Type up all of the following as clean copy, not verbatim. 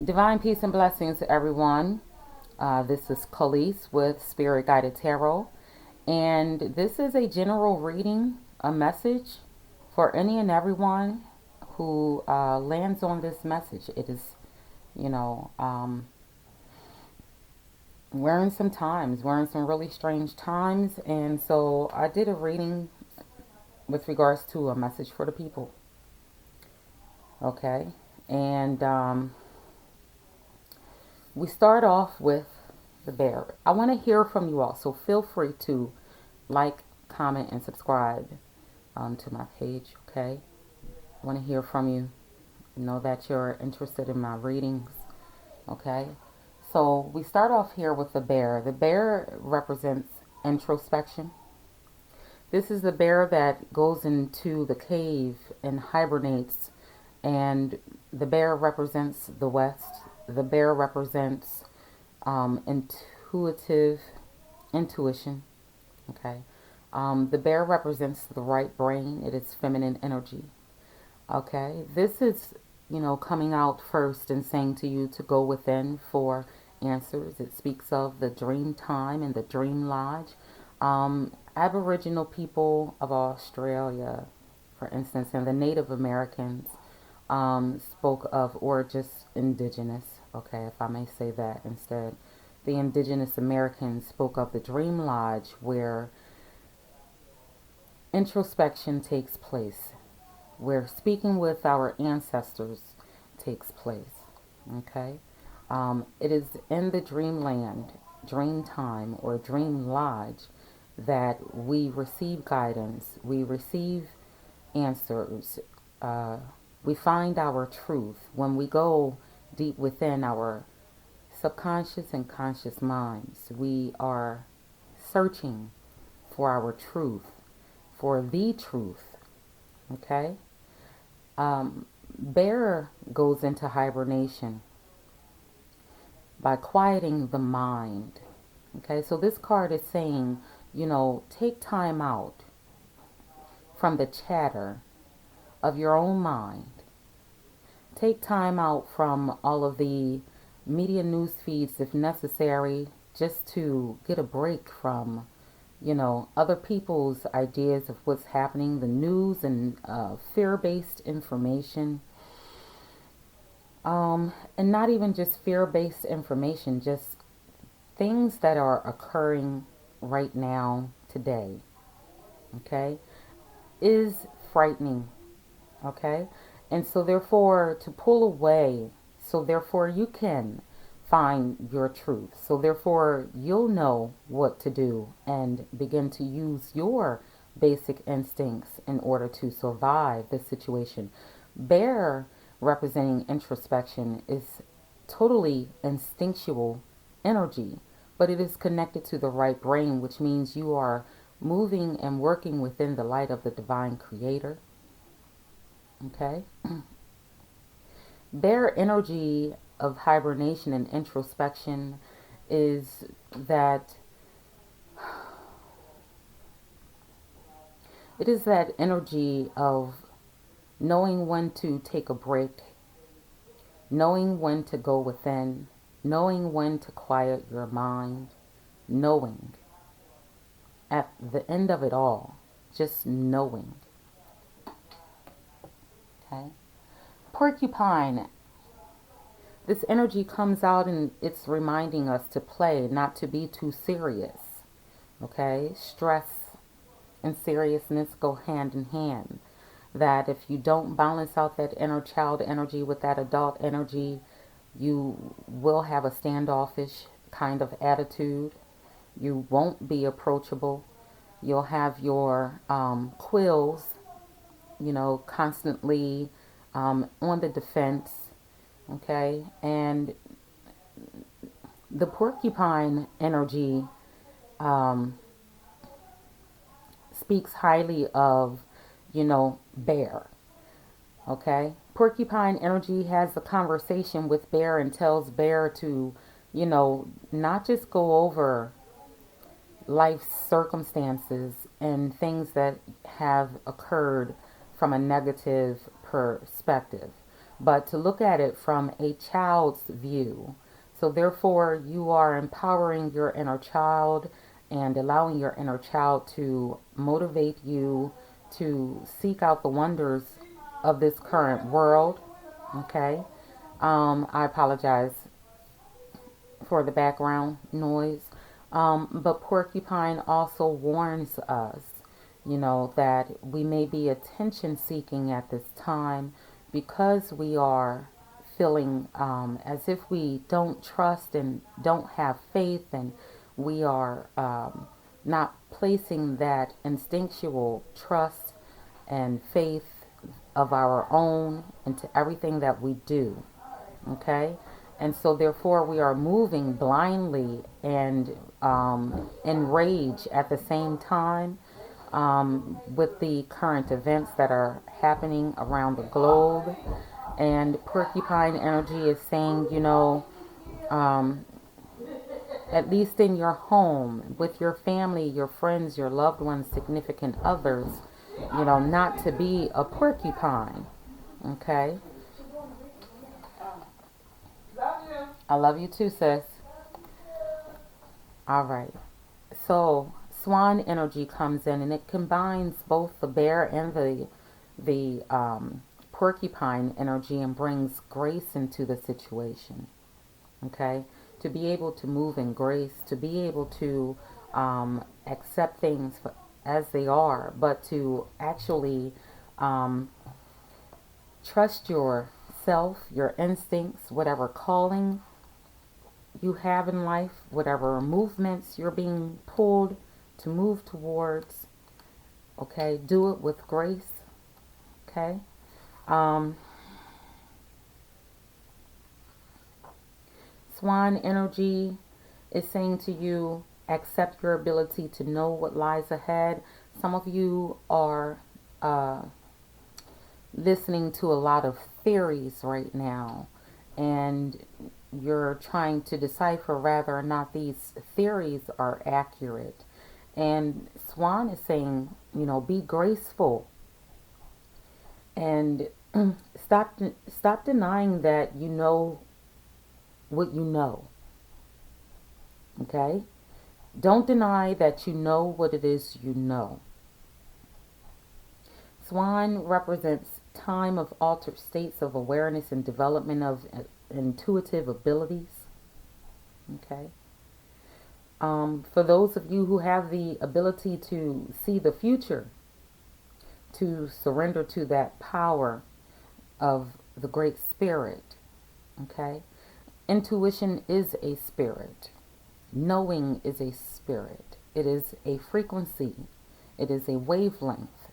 Divine peace and blessings to everyone. This is Collease with Spirit Guided Tarot, and this is a general reading, a message for any and everyone who lands on this message. It is, you know, um, we're in some really strange times, and so I did a reading with regards to a message for the people. Okay, and we start off with the bear. I want to hear from you all, so feel free to like, comment, and subscribe to my page. Okay, I want to hear from you. Know that you're interested in my readings. Okay, so we start off here with the bear. The bear represents introspection. This is the bear that goes into the cave and hibernates, and the bear represents the West. The bear represents intuitive intuition. Okay, the bear represents the right brain. It is feminine energy. Okay, this is coming out first and saying to you to go within for answers. It speaks of the dream time and the dream lodge. Aboriginal people of Australia, for instance, and the Native Americans spoke of, or just indigenous, okay, if I may say that instead. The indigenous Americans spoke of the dream lodge where introspection takes place, where speaking with our ancestors takes place. Okay? It is in the dreamland, dream time, or dream lodge that we receive guidance, we receive answers, we find our truth when we go deep within our subconscious and conscious minds. We are searching for our truth, for the truth. Okay? Bear goes into hibernation by quieting the mind. Okay, so this card is saying, take time out from the chatter of your own mind. Take time out from all of the media news feeds if necessary, just to get a break from other people's ideas of what's happening, the news and fear-based information. And not even just fear-based information, just things that are occurring right now, today, okay, is frightening, okay? And so therefore, to pull away, so therefore you can find your truth. So therefore, you'll know what to do and begin to use your basic instincts in order to survive this situation. Bear, representing introspection, is totally instinctual energy, but it is connected to the right brain, which means you are moving and working within the light of the divine creator. Okay? Their energy of hibernation and introspection is that it is that energy of knowing when to take a break, knowing when to go within, knowing when to quiet your mind, knowing at the end of it all, just knowing. Okay? Porcupine. This energy comes out and it's reminding us to play, not to be too serious. Okay? Stress and seriousness go hand in hand. That if you don't balance out that inner child energy with that adult energy, you will have a standoffish kind of attitude. You won't be approachable. You'll have your quills, constantly on the defense. Okay? And the porcupine energy speaks highly of, bear. Okay? Porcupine energy has a conversation with bear and tells bear to, not just go over life's circumstances and things that have occurred from a negative perspective, but to look at it from a child's view. So therefore, you are empowering your inner child and allowing your inner child to motivate you to seek out the wonders of this current world. Okay. I apologize for the background noise. But Porcupine also warns us, that we may be attention seeking at this time because we are feeling as if we don't trust and don't have faith, and we are not placing that instinctual trust and faith of our own into everything that we do. Okay? And so, therefore, we are moving blindly and in rage at the same time with the current events that are happening around the globe. And Porcupine Energy is saying, um, at least in your home, with your family, your friends, your loved ones, significant others, not to be a porcupine. Okay? I love you too, sis. All right. So swan energy comes in, and it combines both the bear and the porcupine energy, and brings grace into the situation. Okay, to be able to move in grace, to be able to accept things as they are, but to actually um, trust yourself, your instincts, whatever calling you have in life, whatever movements you're being pulled to move towards. Okay, do it with grace. Okay. Um, Swan energy is saying to you, accept your ability to know what lies ahead. Some of you are uh, listening to a lot of theories right now, and you're trying to decipher whether or not these theories are accurate. And Swan is saying, be graceful and stop denying that you know what you know. Okay? Don't deny that you know what it is you know. Swan represents time of altered states of awareness and development of intuitive abilities. Okay? For those of you who have the ability to see the future, to surrender to that power of the Great Spirit. Okay? Intuition is a spirit. Knowing is a spirit. It is a frequency. It is a wavelength.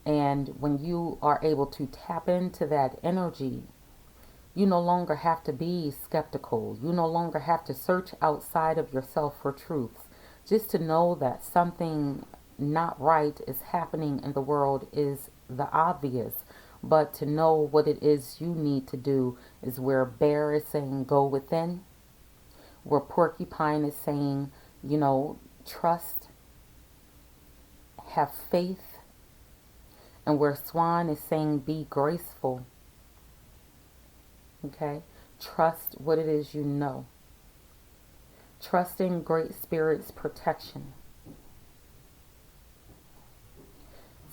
And when you are able to tap into that energy, you no longer have to be skeptical. You no longer have to search outside of yourself for truths. Just to know that something not right is happening in the world is the obvious. But to know what it is you need to do is where Bear is saying go within, where Porcupine is saying, trust, have faith, and where Swan is saying be graceful. Okay? Trust what it is you know. Trust in Great Spirit's protection.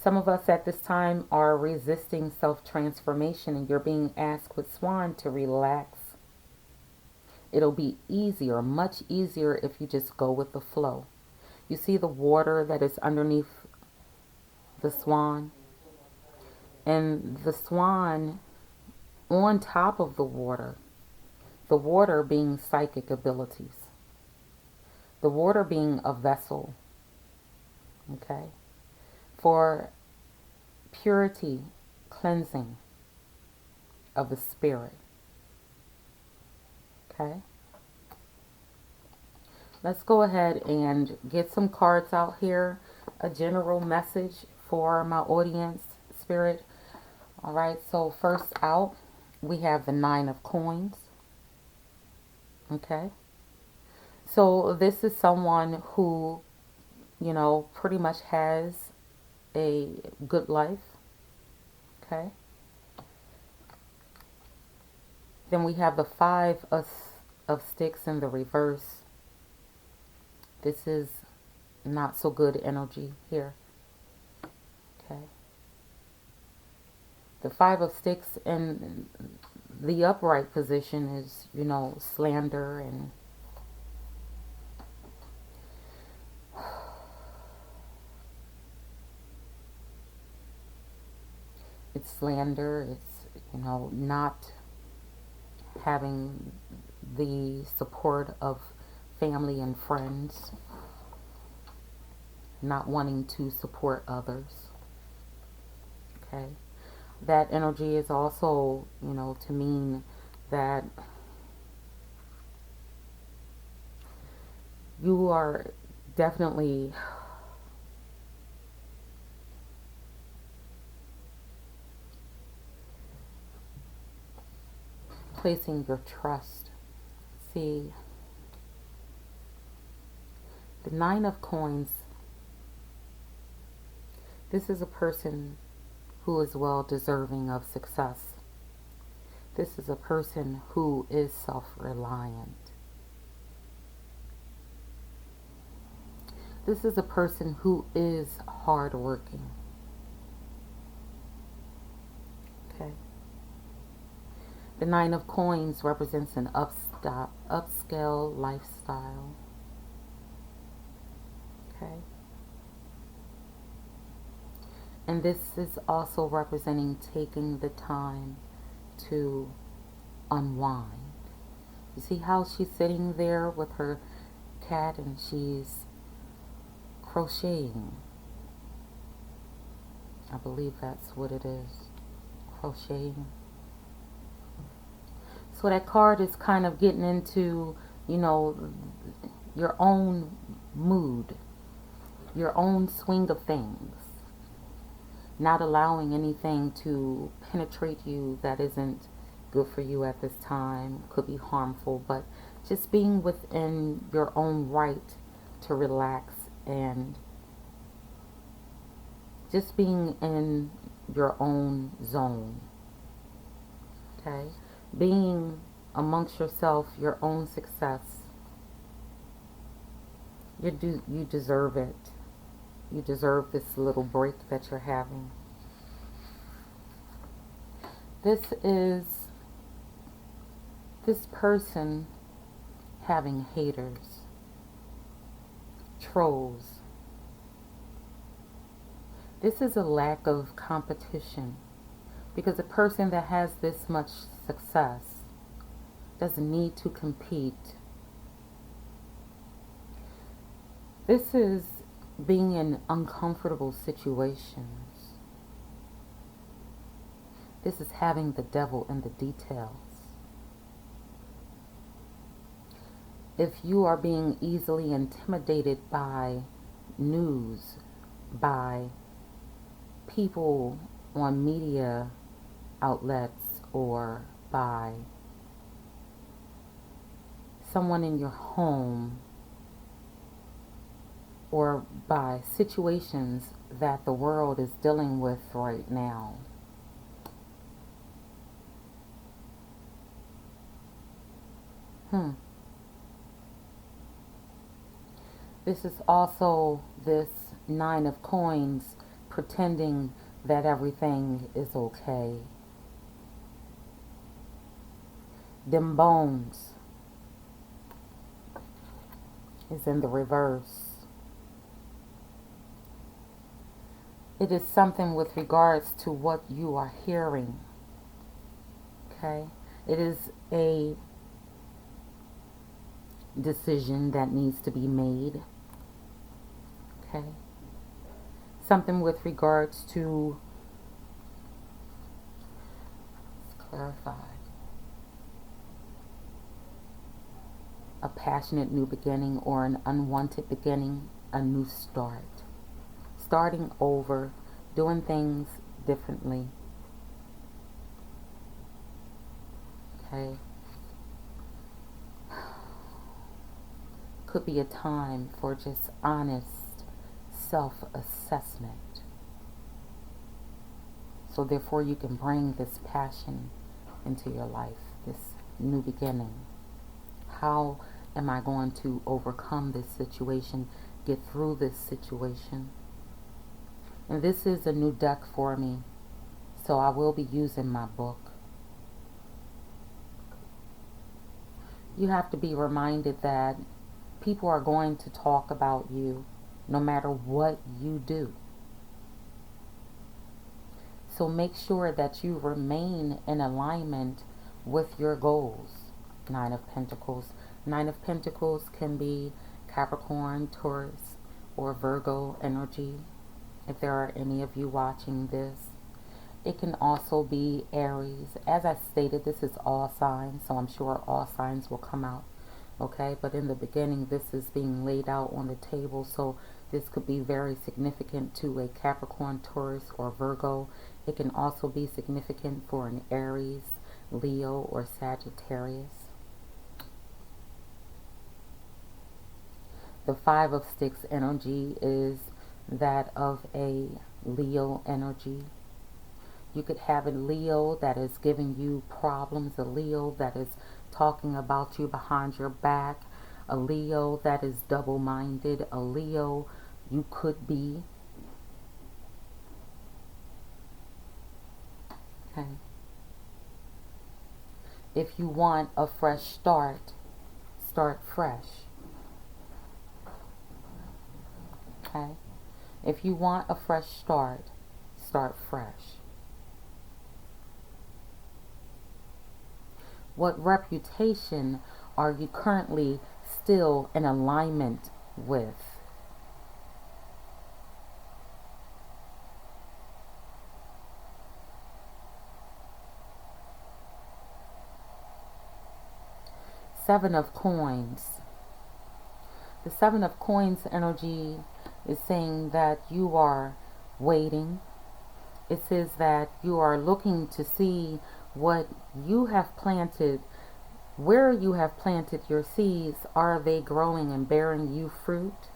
Some of us at this time are resisting self-transformation, and you're being asked with Swan to relax. It'll be easier, much easier, if you just go with the flow. You see the water that is underneath the swan? And the swan on top of the water being psychic abilities, the water being a vessel, okay, for purity, cleansing of the spirit. Okay, let's go ahead and get some cards out here, a general message for my audience, spirit. All right, so first out, we have the Nine of Coins. Okay, so this is someone who, pretty much has a good life. Okay, Then we have the of sticks in the reverse. This is not so good energy here. Okay. The five of sticks in the upright position is, slander, and it's slander. It's, not having the support of family and friends, not wanting to support others. Okay. That energy is also, to mean that you are definitely placing your trust. See, the Nine of Coins, this is a person who is well deserving of success. This is a person who is self-reliant. This is a person who is hardworking. Okay. The Nine of Coins represents an upscale lifestyle. Okay. And this is also representing taking the time to unwind. You see how she's sitting there with her cat and she's crocheting. I believe that's what it is. Crocheting. So that card is kind of getting into, your own mood, your own swing of things. Not allowing anything to penetrate you that isn't good for you at this time, could be harmful, but just being within your own right to relax and just being in your own zone. Okay? Being amongst yourself, your own success. You deserve it. You deserve this little break that you're having. This is this person having haters, trolls. This is a lack of competition, because a person that has this much success doesn't need to compete. This is being in uncomfortable situations. This is having the devil in the details. If you are being easily intimidated by news, by people on media outlets, or by someone in your home, or by situations that the world is dealing with right now, this is also this Nine of Coins pretending that everything is okay. Them bones is in the reverse. It is something with regards to what you are hearing. Okay? It is a decision that needs to be made. Okay? Something with regards to, let's clarify, a passionate new beginning or an unwanted beginning, a new start. Starting over, doing things differently. Okay? Could be a time for just honest self-assessment. So therefore you can bring this passion into your life, this new beginning. How am I going to overcome this situation, get through this situation? And this is a new deck for me, so I will be using my book. You have to be reminded that people are going to talk about you no matter what you do. So make sure that you remain in alignment with your goals. Nine of Pentacles. Nine of Pentacles can be Capricorn, Taurus, or Virgo energy, if there are any of you watching this. It can also be Aries. As I stated, this is all signs, so I'm sure all signs will come out. Okay, but in the beginning, this is being laid out on the table, so this could be very significant to a Capricorn, Taurus, or Virgo. It can also be significant for an Aries, Leo, or Sagittarius. The Five of Sticks energy is that of a Leo energy. You could have a Leo that is giving you problems, a Leo that is talking about you behind your back, a Leo that is double-minded, a Leo you could be. Okay. If you want a fresh start, start fresh. Okay. If you want a fresh start, start fresh. What reputation are you currently still in alignment with? Seven of Coins. The Seven of Coins energy is saying that you are waiting. It says that you are looking to see what you have planted, where you have planted your seeds. Are they growing and bearing you fruit?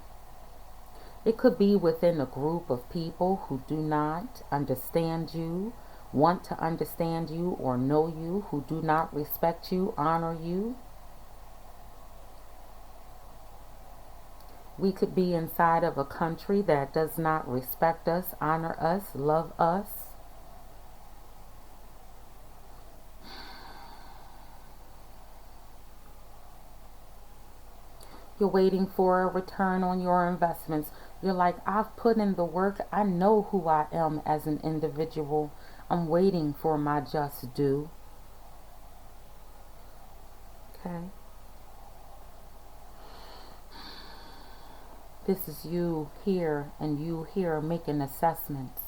It could be within a group of people who do not understand you, want to understand you, or know you, who do not respect you, honor you. We could be inside of a country that does not respect us, honor us, love us. You're waiting for a return on your investments. You're like, I've put in the work. I know who I am as an individual. I'm waiting for my just due. Okay. This is you here and you here making assessments.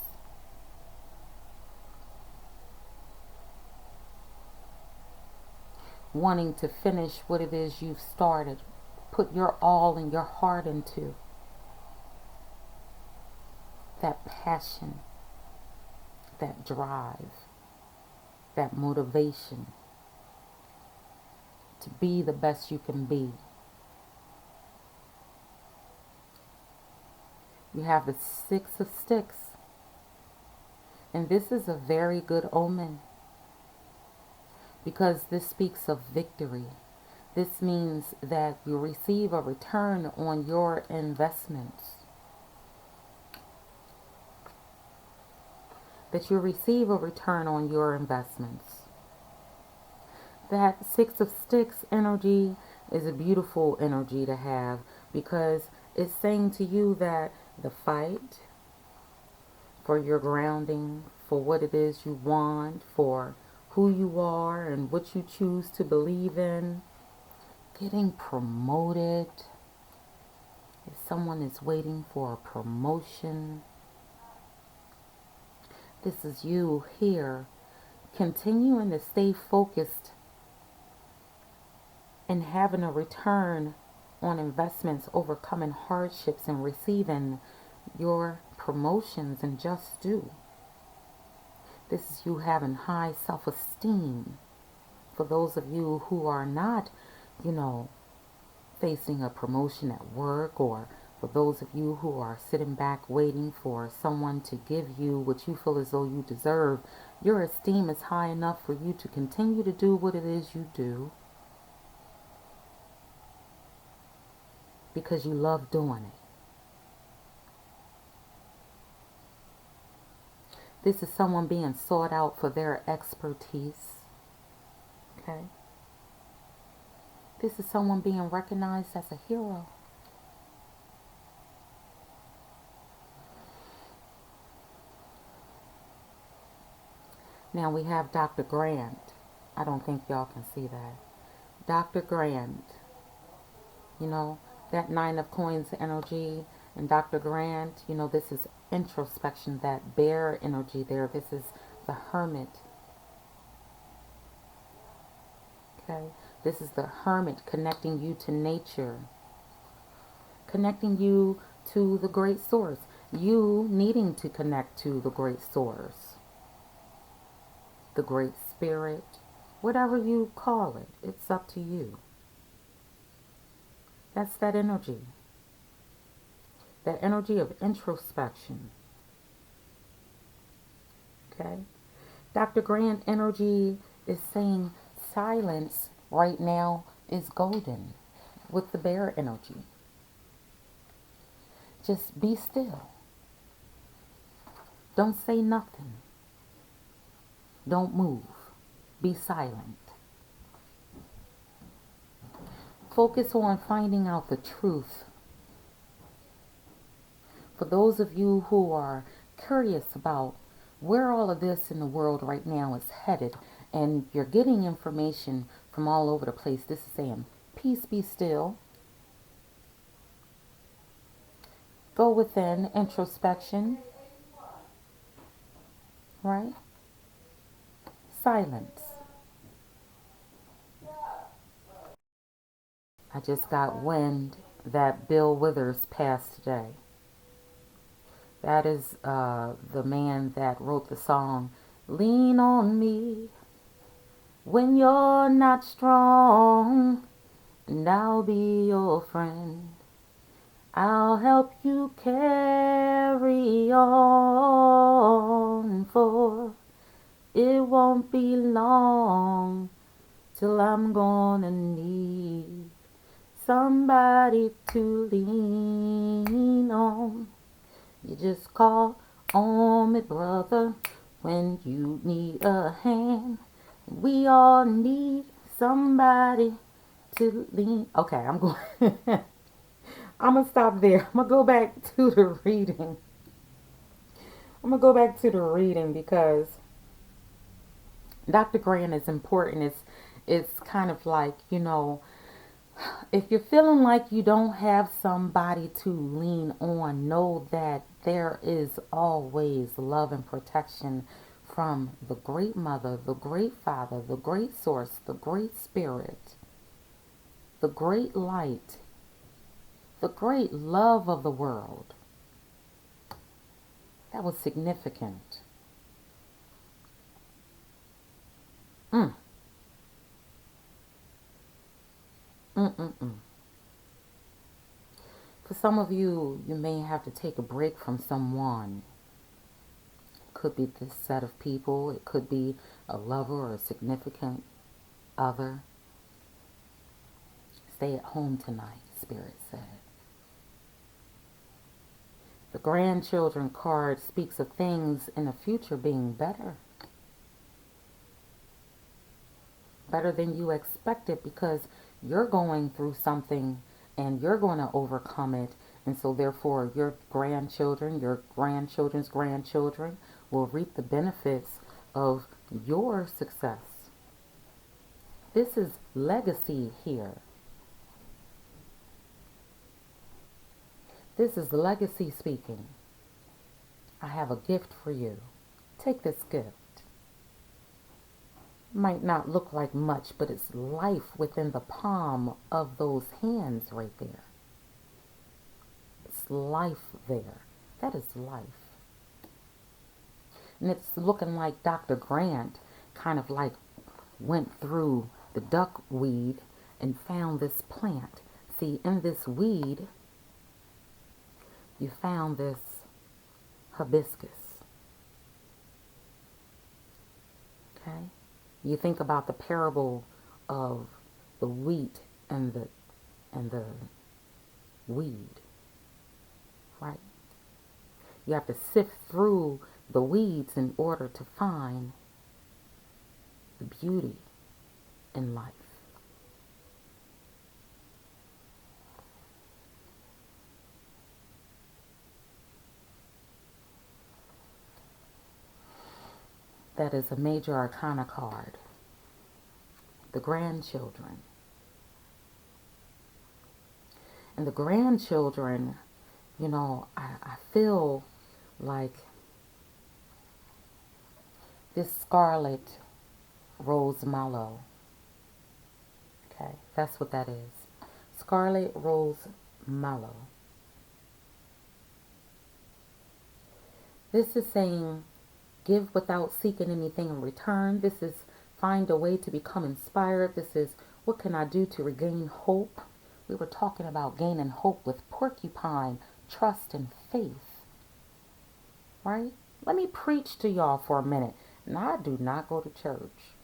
Wanting to finish what it is you've started. Put your all and your heart into. That passion, that drive, that motivation to be the best you can be. You have the Six of Sticks. And this is a very good omen, because this speaks of victory. This means that you receive a return on your investments. That you receive a return on your investments. That Six of Sticks energy is a beautiful energy to have, because it's saying to you that the fight for your grounding, for what it is you want, for who you are and what you choose to believe in, getting promoted, if someone is waiting for a promotion, this is you here continuing to stay focused and having a return on investments, overcoming hardships and receiving your promotions and just due. This is you having high self-esteem. For those of you who are not, facing a promotion at work, or For those of you who are sitting back waiting for someone to give you what you feel as though you deserve, your esteem is high enough for you to continue to do what it is you do because you love doing it. This is someone being sought out for their expertise. Okay? This is someone being recognized as a hero. Now we have Dr. Grant. I don't think y'all can see that. Dr. Grant. You know, that Nine of Coins energy and Dr. Grant, you know, this is introspection, that bear energy there. This is the hermit. Okay? This is the hermit connecting you to nature. Connecting you to the great source. You needing to connect to the great source. The great spirit. Whatever you call it. It's up to you. That's that energy. That energy of introspection. Okay? Dr. Grant energy is saying silence right now is golden with the bear energy. Just be still. Don't say nothing. Don't move. Be silent. Focus on finding out the truth. For those of you who are curious about where all of this in the world right now is headed, and you're getting information from all over the place, this is saying, peace, be still. Go within, introspection. Right? Silence. I just got wind that Bill Withers passed today. That is the man that wrote the song, Lean on Me When You're Not Strong, and I'll be your friend. I'll help you carry on, for it won't be long till I'm gonna need somebody to lean on. You just call on me, brother, when you need a hand. We all need somebody to lean. Okay, I'm going. I'm going to stop there. I'm going to go back to the reading. Because Dr. Grant is important. It's kind of like, you know, if you're feeling like you don't have somebody to lean on, know that there is always love and protection from the great mother, the great father, the great source, the great spirit, the great light, the great love of the world. That was significant. For some of you, you may have to take a break from someone. It could be this set of people. It could be a lover or a significant other. Stay at home tonight, Spirit said. The grandchildren card speaks of things in the future being better. Better than you expected, because you're going through something and you're going to overcome it. And so therefore your grandchildren, your grandchildren's grandchildren will reap the benefits of your success. This is legacy here. This is legacy speaking. I have a gift for you. Take this gift. Might not look like much, but it's life within the palm of those hands right there. It's life there. That is life. And it's looking like Dr. Grant kind of like went through the duckweed and found this plant. See, in this weed, You found this hibiscus. Okay? You think about the parable of the wheat and the weed, right? You have to sift through the weeds in order to find the beauty in life. That is a major arcana card. The grandchildren. And the grandchildren, I feel like this scarlet rose mallow. Okay, that's what that is. Scarlet rose mallow. This is saying give without seeking anything in return. This is find a way to become inspired. This is what can I do to regain hope. We were talking about gaining hope with porcupine, trust, and faith. Right? Let me preach to y'all for a minute. Now, I do not go to church,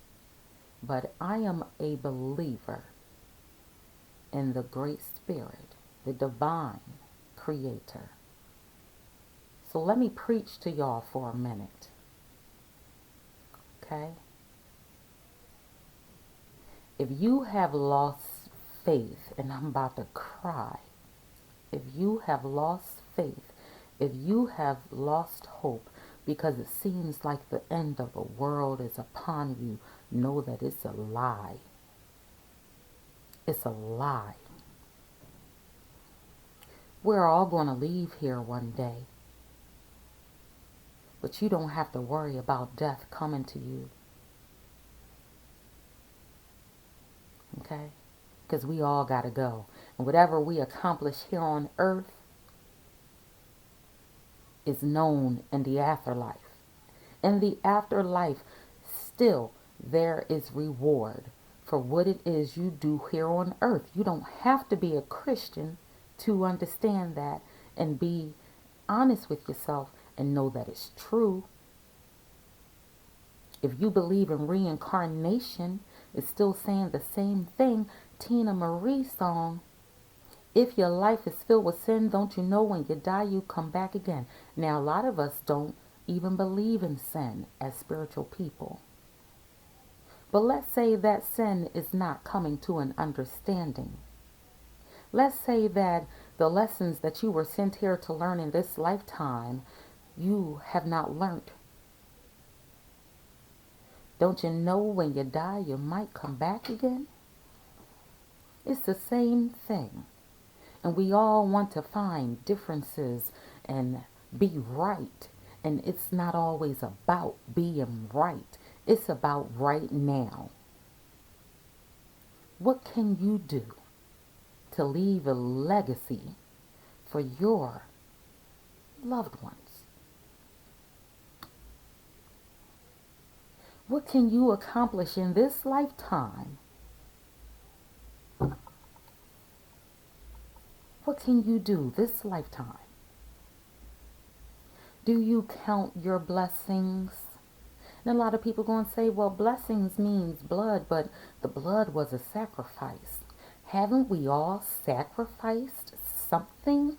but I am a believer in the Great Spirit, the divine creator. So let me preach to y'all for a minute. Okay? If you have lost faith, and I'm about to cry, if you have lost faith, if you have lost hope because it seems like the end of the world is upon you, know that it's a lie. It's a lie. We're all going to leave here one day. But you don't have to worry about death coming to you. Okay? Because we all got to go. And whatever we accomplish here on earth is known in the afterlife. In the afterlife, still there is reward for what it is you do here on earth. You don't have to be a Christian to understand that and be honest with yourself and know that it's true. If you believe in reincarnation, it's still saying the same thing. Tina Marie's song, if your life is filled with sin, don't you know when you die you come back again? Now, a lot of us don't even believe in sin as spiritual people. But let's say that sin is not coming to an understanding. Let's say that the lessons that you were sent here to learn in this lifetime, you have not learned. Don't you know when you die you might come back again? It's the same thing. And we all want to find differences and be right. And it's not always about being right. It's about right now. What can you do to leave a legacy for your loved ones? What can you accomplish in this lifetime? What can you do this lifetime? Do you count your blessings? And a lot of people going to say, well, blessings means blood, but the blood was a sacrifice. Haven't we all sacrificed something?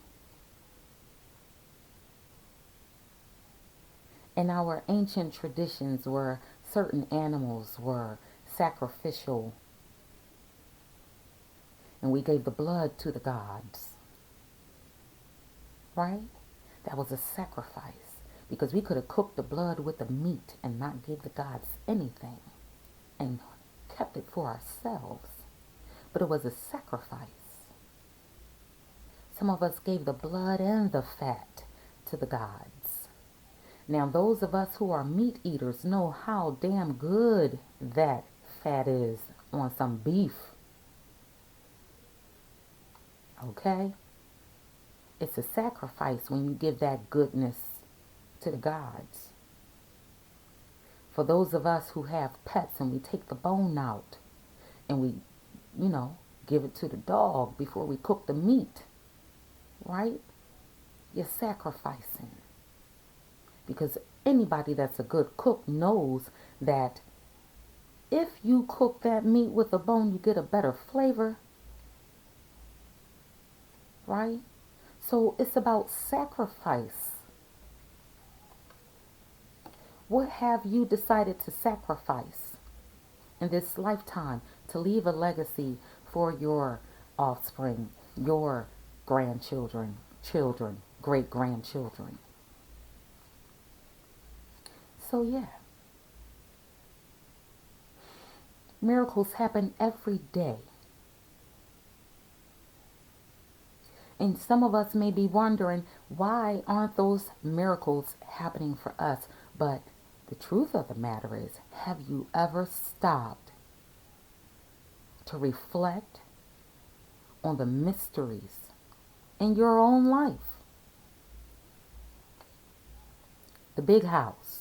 In our ancient traditions where certain animals were sacrificial and we gave the blood to the gods, right? That was a sacrifice because we could have cooked the blood with the meat and not give the gods anything and kept it for ourselves. But it was a sacrifice. Some of us gave the blood and the fat to the gods. Now, those of us who are meat eaters know how damn good that fat is on some beef. Okay? It's a sacrifice when you give that goodness to the gods. For those of us who have pets and we take the bone out and we, give it to the dog before we cook the meat, right? You're sacrificing. Because anybody that's a good cook knows that if you cook that meat with a bone, you get a better flavor, right? So it's about sacrifice. What have you decided to sacrifice in this lifetime to leave a legacy for your offspring, your grandchildren, children, great grandchildren? So, yeah, miracles happen every day. And some of us may be wondering, why aren't those miracles happening for us? But the truth of the matter is, have you ever stopped to reflect on the mysteries in your own life? The big house.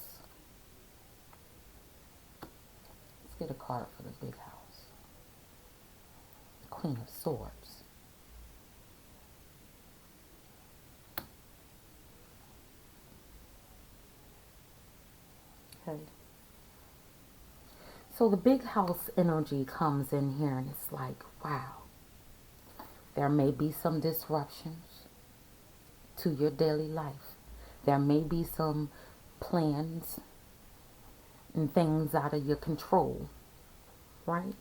Let's get a card for the big house. The Queen of Swords. Okay. So the big house energy comes in here and it's like, wow. There may be some disruptions to your daily life. There may be some plans and things out of your control, right?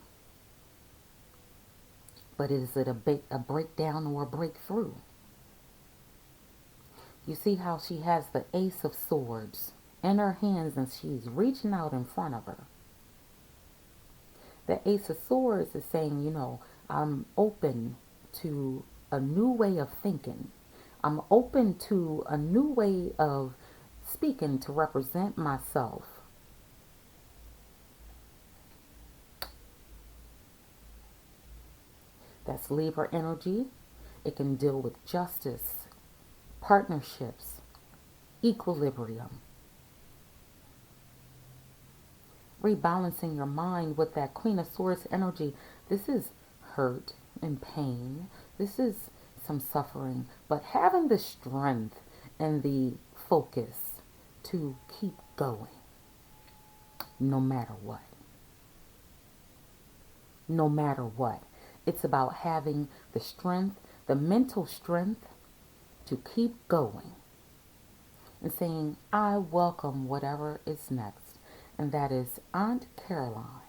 But is it a breakdown or a breakthrough? You see how she has the Ace of Swords in her hands and she's reaching out in front of her. The Ace of Swords is saying, I'm open to a new way of thinking. I'm open to a new way of speaking to represent myself. That's Libra energy. It can deal with justice, partnerships, equilibrium. Rebalancing your mind with that Queen of Swords energy. This is hurt and pain. This is some suffering. But having the strength and the focus to keep going no matter what. No matter what. It's about having the strength, the mental strength to keep going and saying, I welcome whatever is next. And that is Aunt Caroline.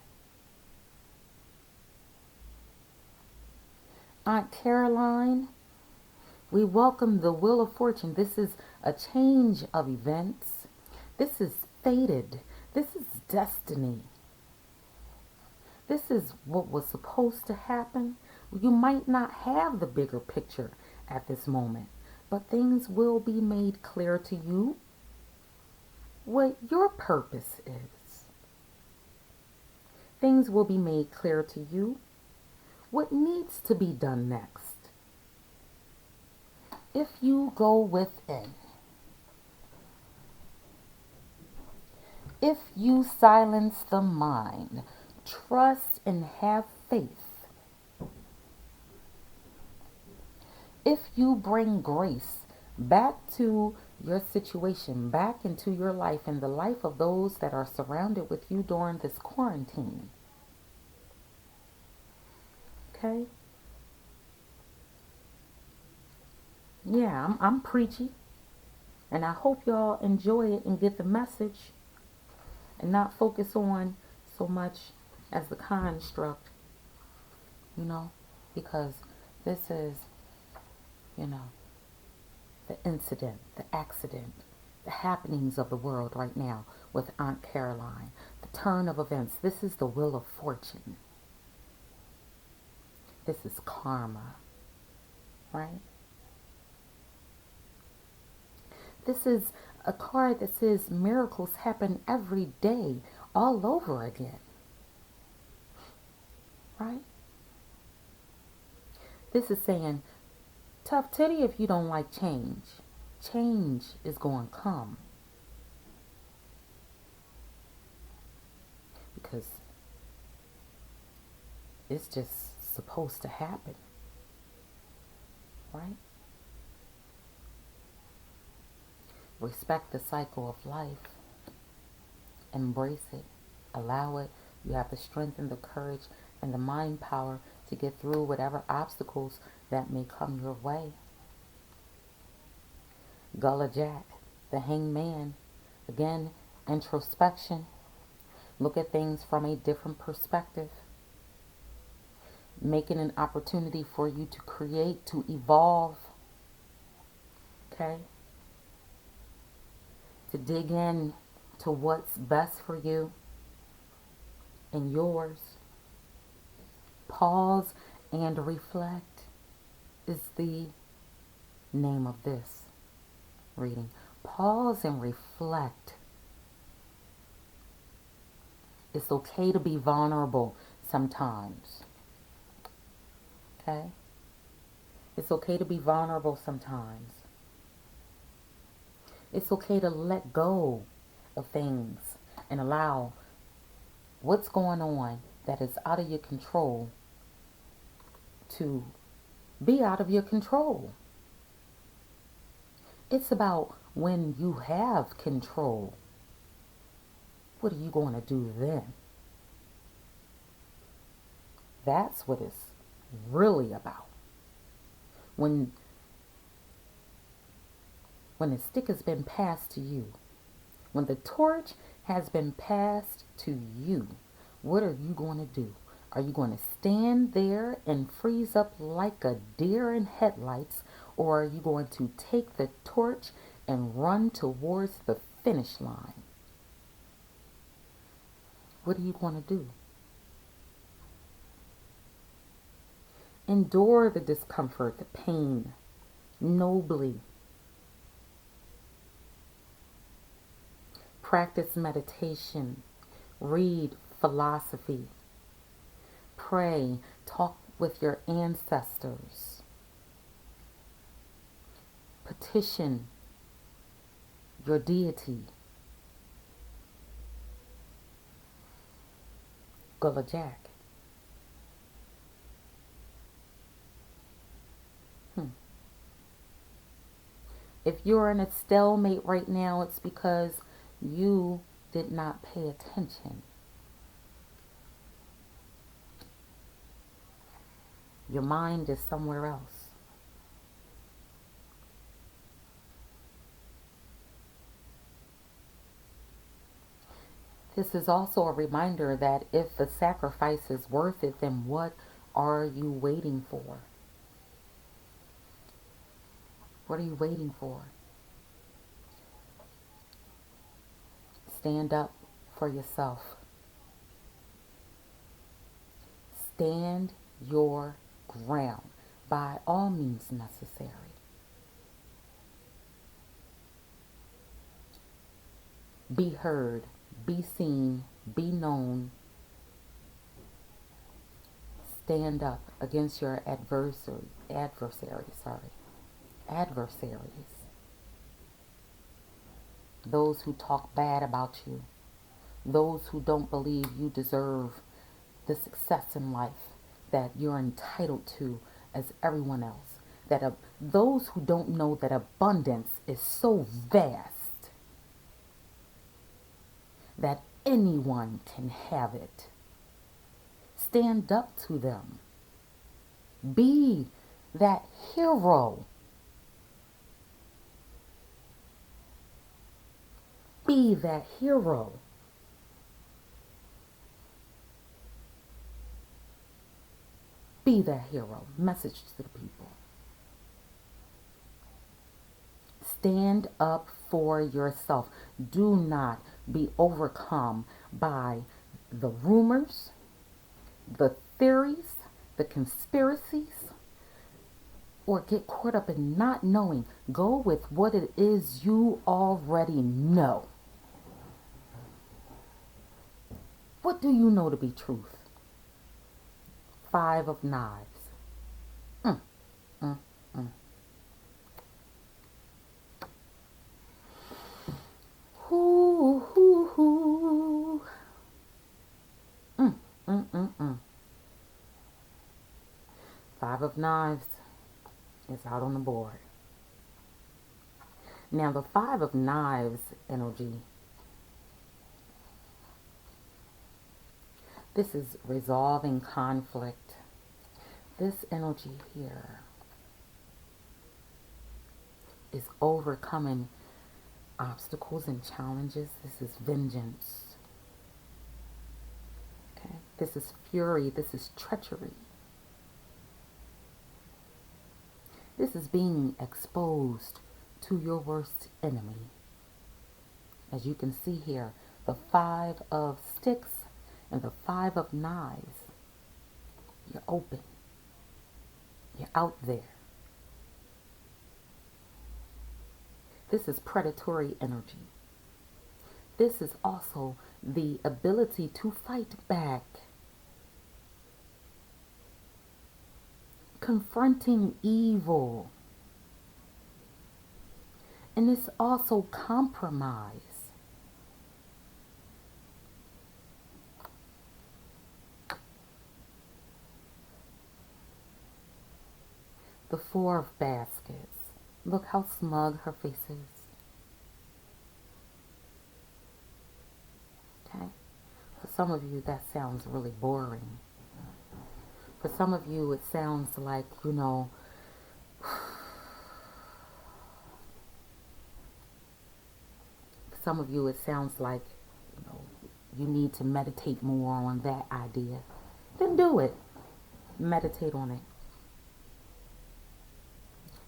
Aunt Caroline, we welcome the Wheel of Fortune. This is a change of events. This is fated. This is destiny. This is what was supposed to happen. You might not have the bigger picture at this moment, but things will be made clear to you what your purpose is. Things will be made clear to you what needs to be done next. If you go within, if you silence the mind, trust and have faith, if you bring grace back to your situation, back into your life and the life of those that are surrounded with you during this quarantine. Okay? Yeah, I'm preachy. And I hope y'all enjoy it and get the message and not focus on so much as the construct, because this is, the incident, the accident, the happenings of the world right now with Aunt Caroline, the turn of events. This is the Wheel of Fortune. This is karma, right? This is a card that says miracles happen every day, all over again, right? This is saying, tough titty if you don't like change. Change is going to come. Because it's just supposed to happen. Right? Respect the cycle of life. Embrace it. Allow it. You have the strength and the courage and the mind power to get through whatever obstacles that may come your way. Gullah Jack, the hanged man. Again, introspection. Look at things from a different perspective. Making an opportunity for you to create, to evolve. Okay? To dig in to what's best for you and yours. Pause and reflect is the name of this reading. Pause and reflect. It's okay to be vulnerable sometimes. Okay? It's okay to be vulnerable sometimes. It's okay to let go of things and allow what's going on that is out of your control to be out of your control. It's about when you have control. What are you going to do then? That's what it's really about. When the stick has been passed to you, when the torch has been passed to you, what are you going to do? Are you going to stand there and freeze up like a deer in headlights, or are you going to take the torch and run towards the finish line? What are you going to do? Endure the discomfort, the pain, nobly. Practice meditation. Read philosophy. Pray. Talk with your ancestors. Petition your deity. Gullah Jack. If you're in a stalemate right now, it's because you did not pay attention. Your mind is somewhere else. This is also a reminder that if the sacrifice is worth it, then what are you waiting for? What are you waiting for? Stand up for yourself. Stand your ground by all means necessary. Be heard, be seen, be known. Stand up against your adversaries. Those who talk bad about you. Those who don't believe you deserve the success in life that you're entitled to as everyone else. Those who don't know that abundance is so vast that anyone can have it. Stand up to them. Be that hero. Be that hero. Be that hero. Message to the people. Stand up for yourself. Do not be overcome by the rumors, the theories, the conspiracies, or get caught up in not knowing. Go with what it is you already know. What do you know to be truth? 5 of Knives. Hoo, hoo, hoo. 5 of Knives is out on the board. Now, the Five of Knives energy, this is resolving conflict. This energy here is overcoming obstacles and challenges. This is vengeance. Okay? This is fury. This is treachery. This is being exposed to your worst enemy. As you can see here, the Five of Sticks and the Five of Knives. You're open. You're out there. This is predatory energy. This is also the ability to fight back. Confronting evil. And it's also compromise. The Four of Baskets. Look how smug her face is. Okay? For some of you, that sounds really boring. For some of you, it sounds like, for some of you, it sounds like, you need to meditate more on that idea. Then do it. Meditate on it.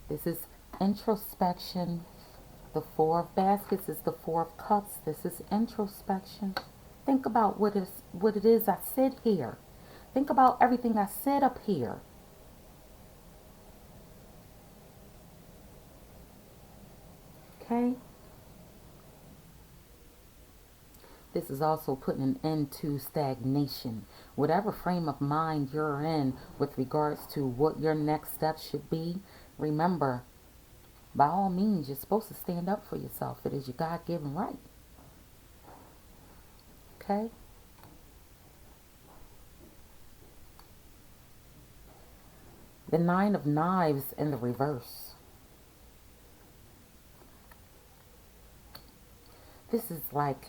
This is introspection. The Four of Baskets is the Four of Cups. This is introspection. Think about what it is I said here. Think about everything I said up here. Okay? This is also putting an end to stagnation. Whatever frame of mind you're in with regards to what your next step should be, remember, by all means, you're supposed to stand up for yourself. It is your God-given right. Okay? The Nine of Knives in the reverse. This is like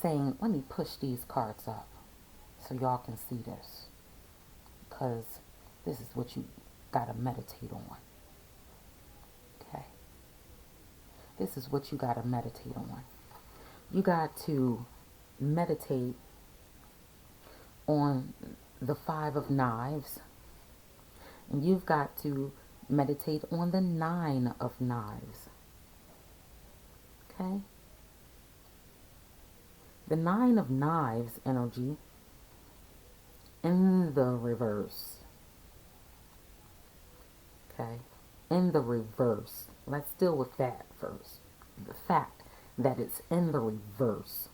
saying, let me push these cards up so y'all can see this. Because this is what you got to meditate on. Okay? This is what you got to meditate on. You got to meditate on the Five of Knives. And you've got to meditate on the Nine of Knives. Okay? The Nine of Knives energy in the reverse. Okay? In the reverse. Let's deal with that first. The fact that it's in the reverse.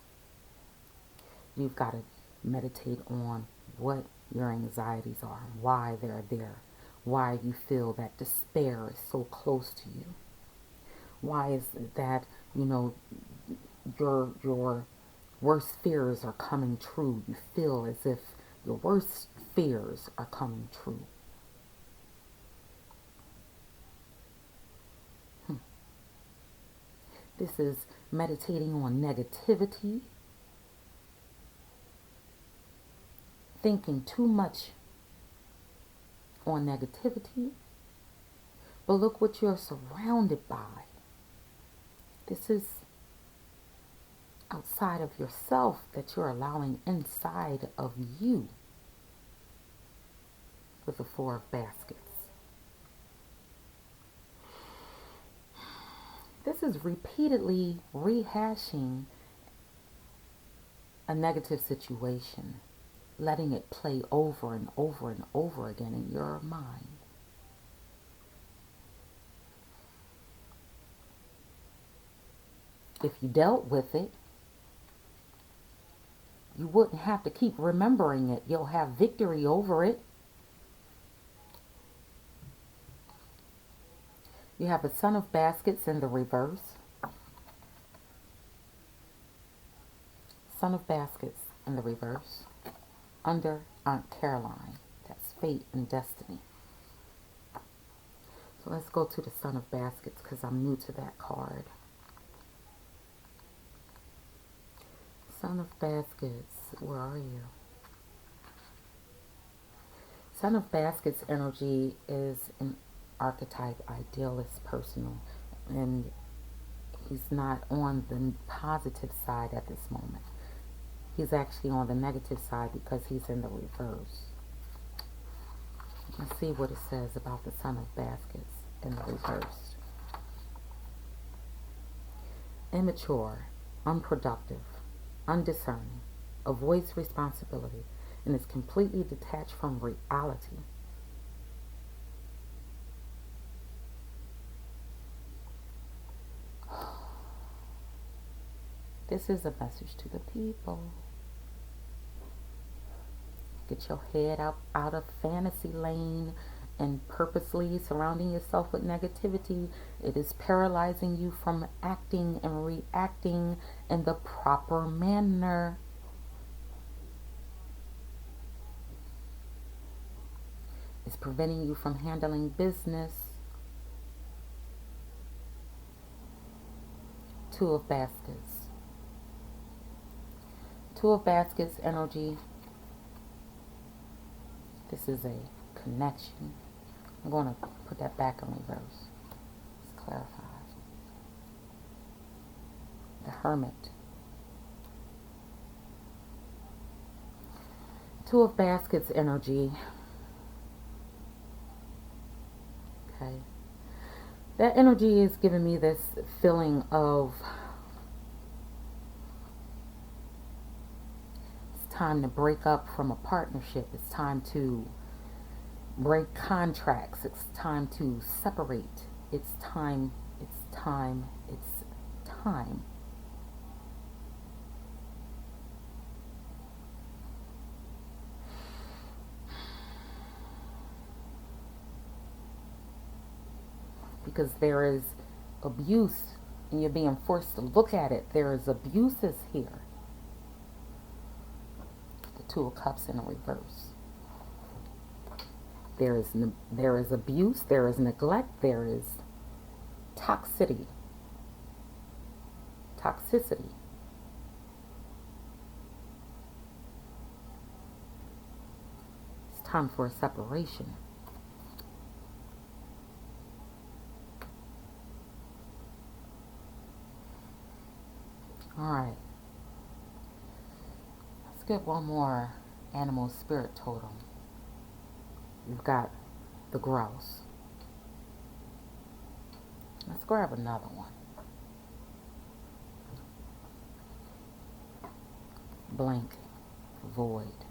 You've got to meditate on what your anxieties are, why they're there, why you feel that despair is so close to you. Why is it that, your worst fears are coming true? You feel as if your worst fears are coming true. This is meditating on negativity, thinking too much on negativity. But look what you're surrounded by. This is outside of yourself that you're allowing inside of you with the Four of Baskets. This is repeatedly rehashing a negative situation, letting it play over and over and over again in your mind. If you dealt with it, you wouldn't have to keep remembering it. You'll have victory over it. You have a Son of Baskets in the reverse. Son of Baskets in the reverse. Under Aunt Caroline. That's fate and destiny. So let's go to the Son of Baskets because I'm new to that card. Son of Baskets, where are you? Son of Baskets energy is an archetype, idealist, personal, and he's not on the positive side at this moment. He's actually on the negative side because he's in the reverse. Let's see what it says about the Son of Baskets in the reverse. Immature, unproductive, undiscerning, avoids responsibility, and is completely detached from reality. This is a message to the people. Get your head out of fantasy lane and purposely surrounding yourself with negativity. It is paralyzing you from acting and reacting in the proper manner. It's preventing you from handling business. Two of Baskets. Two of Baskets energy. This is a connection. I'm going to put that back in reverse. Let's clarify. The Hermit. Two of Baskets energy. Okay. That energy is giving me this feeling of it's time to break up from a partnership. It's time to break contracts. It's time to separate. It's time. Because there is abuse and you're being forced to look at it. There is abuses here. The Two of Cups in a reverse. There is abuse, there is neglect, there is toxicity. It's time for a separation. All right. Let's get one more animal spirit totem. You've got the grouse. Let's grab another one. Blank, void.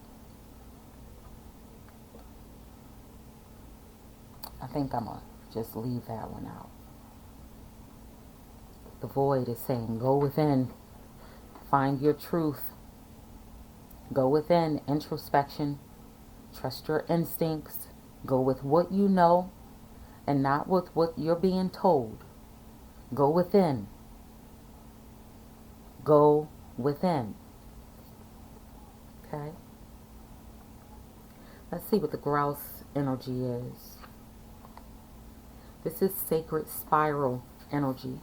I think I'm going to just leave that one out. The void is saying, go within, find your truth. Go within, introspection. Trust your instincts. Go with what you know and not with what you're being told. Go within. Go within. Okay? Let's see what the grouse energy is. This is sacred spiral energy.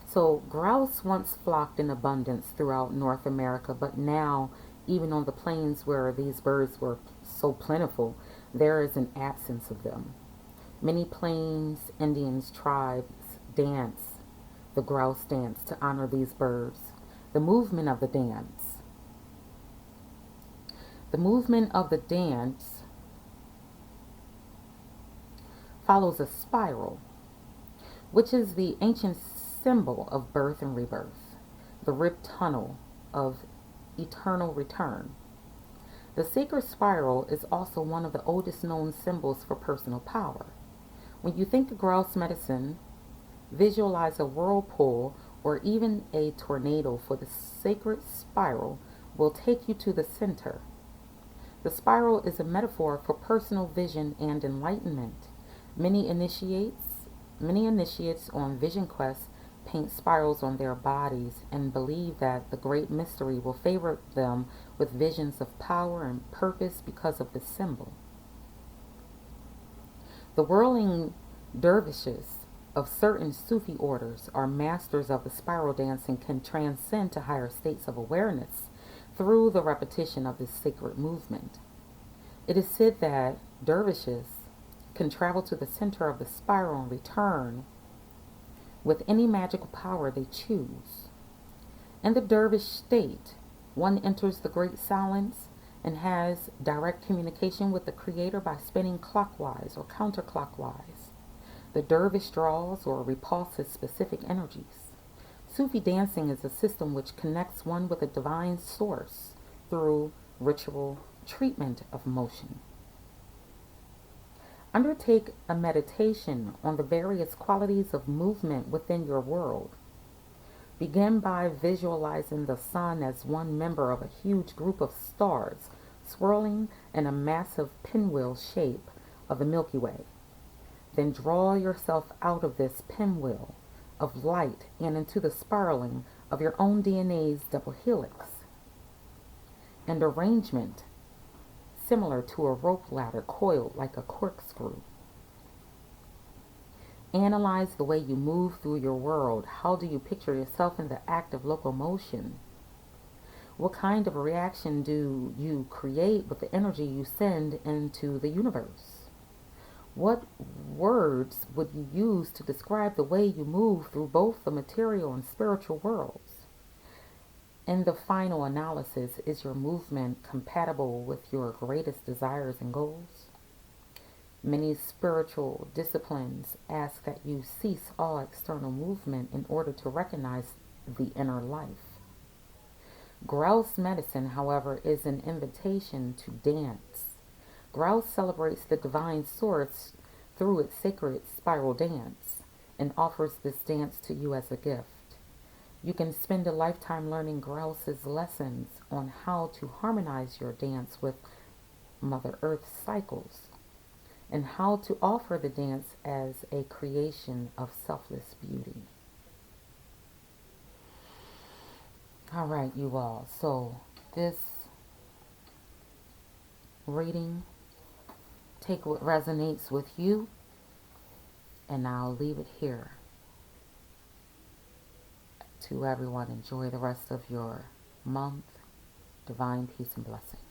So grouse once flocked in abundance throughout North America, but now, even on the plains where these birds were so plentiful, there is an absence of them. Many Plains Indians tribes dance the grouse dance to honor these birds. The movement of the dance. The movement of the dance follows a spiral, which is the ancient symbol of birth and rebirth, the ribbed tunnel of eternal return. The sacred spiral is also one of the oldest known symbols for personal power. When you think of grouse medicine, visualize a whirlpool or even a tornado, for the sacred spiral will take you to the center. The spiral is a metaphor for personal vision and enlightenment. Many initiates on vision quests paint spirals on their bodies and believe that the great mystery will favor them with visions of power and purpose because of the symbol. The whirling dervishes of certain Sufi orders are masters of the spiral dance and can transcend to higher states of awareness through the repetition of this sacred movement. It is said that dervishes can travel to the center of the spiral and return with any magical power they choose. In the dervish state, one enters the great silence and has direct communication with the Creator by spinning clockwise or counterclockwise. The dervish draws or repulses specific energies. Sufi dancing is a system which connects one with a divine source through ritual treatment of motion. Undertake a meditation on the various qualities of movement within your world. Begin by visualizing the sun as one member of a huge group of stars swirling in a massive pinwheel shape of the Milky Way. Then draw yourself out of this pinwheel of light and into the spiraling of your own DNA's double helix, an arrangement similar to a rope ladder coiled like a corkscrew. Analyze the way you move through your world. How do you picture yourself in the act of locomotion? What kind of a reaction do you create with the energy you send into the universe? What words would you use to describe the way you move through both the material and spiritual worlds? In the final analysis, is your movement compatible with your greatest desires and goals? Many spiritual disciplines ask that you cease all external movement in order to recognize the inner life. Grouse medicine, however, is an invitation to dance. Grouse celebrates the divine source through its sacred spiral dance and offers this dance to you as a gift. You can spend a lifetime learning Grouse's lessons on how to harmonize your dance with Mother Earth's cycles and how to offer the dance as a creation of selfless beauty. All right, you all. So this reading, take what resonates with you, and I'll leave it here. To everyone, enjoy the rest of your month. Divine peace and blessings.